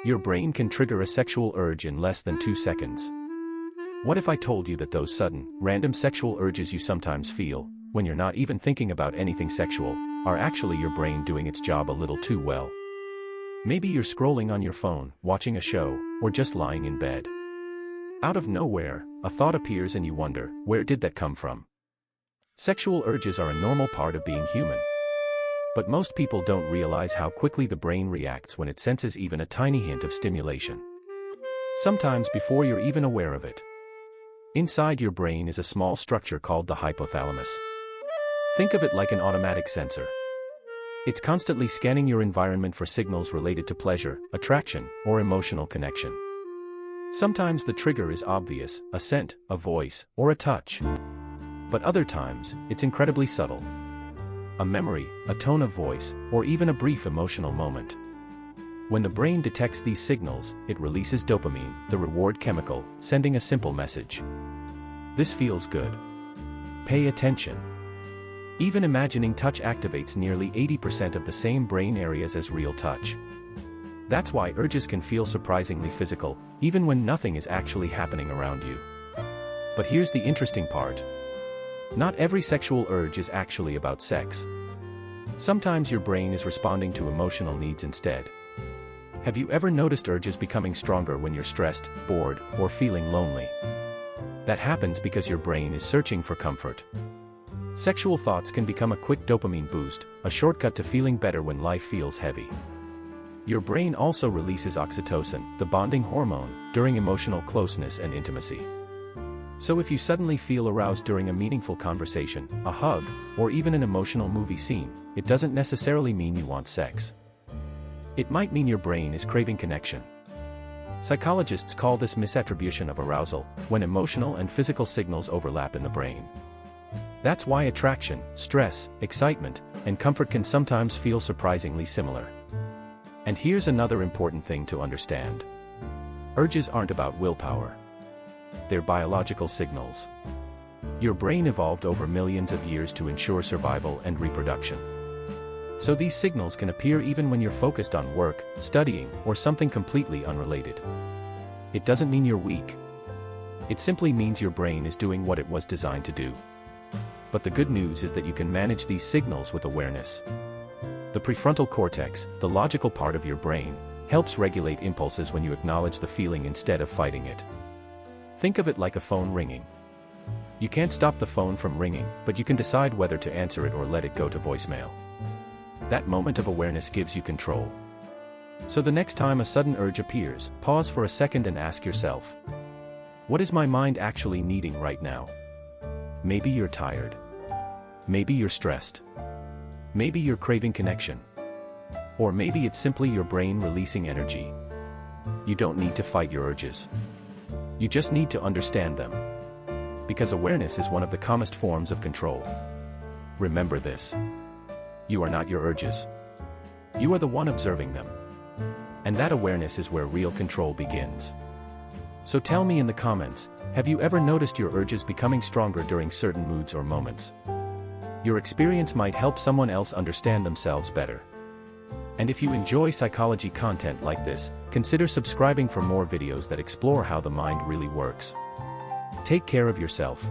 Your brain can trigger a sexual urge in less than 2 seconds. What if I told you that those sudden, random sexual urges you sometimes feel, when you're not even thinking about anything sexual, are actually your brain doing its job a little too well? Maybe you're scrolling on your phone, watching a show, or just lying in bed. Out of nowhere, a thought appears and you wonder, where did that come from? Sexual urges are a normal part of being human. But most people don't realize how quickly the brain reacts when it senses even a tiny hint of stimulation. Sometimes before you're even aware of it. Inside your brain is a small structure called the hypothalamus. Think of it like an automatic sensor. It's constantly scanning your environment for signals related to pleasure, attraction, or emotional connection. Sometimes the trigger is obvious, a scent, a voice, or a touch. But other times, it's incredibly subtle. A memory, a tone of voice, or even a brief emotional moment. When the brain detects these signals, it releases dopamine, the reward chemical, sending a simple message. This feels good. Pay attention. Even imagining touch activates nearly 80% of the same brain areas as real touch. That's why urges can feel surprisingly physical, even when nothing is actually happening around you. But here's the interesting part. Not every sexual urge is actually about sex. Sometimes your brain is responding to emotional needs instead. Have you ever noticed urges becoming stronger when you're stressed, bored, or feeling lonely? That happens because your brain is searching for comfort. Sexual thoughts can become a quick dopamine boost, a shortcut to feeling better when life feels heavy. Your brain also releases oxytocin, the bonding hormone, during emotional closeness and intimacy. So if you suddenly feel aroused during a meaningful conversation, a hug, or even an emotional movie scene, it doesn't necessarily mean you want sex. It might mean your brain is craving connection. Psychologists call this misattribution of arousal, when emotional and physical signals overlap in the brain. That's why attraction, stress, excitement, and comfort can sometimes feel surprisingly similar. And here's another important thing to understand. Urges aren't about willpower. They're biological signals. Your brain evolved over millions of years to ensure survival and reproduction. So these signals can appear even when you're focused on work, studying, or something completely unrelated. It doesn't mean you're weak. It simply means your brain is doing what it was designed to do. But the good news is that you can manage these signals with awareness. The prefrontal cortex, the logical part of your brain, helps regulate impulses when you acknowledge the feeling instead of fighting it. Think of it like a phone ringing. You can't stop the phone from ringing, but you can decide whether to answer it or let it go to voicemail. That moment of awareness gives you control. So the next time a sudden urge appears, pause for a second and ask yourself, what is my mind actually needing right now? Maybe you're tired. Maybe you're stressed. Maybe you're craving connection. Or maybe it's simply your brain releasing energy. You don't need to fight your urges. You just need to understand them. Because awareness is one of the calmest forms of control. Remember this. You are not your urges. You are the one observing them. And that awareness is where real control begins. So tell me in the comments, have you ever noticed your urges becoming stronger during certain moods or moments? Your experience might help someone else understand themselves better. And if you enjoy psychology content like this, consider subscribing for more videos that explore how the mind really works. Take care of yourself.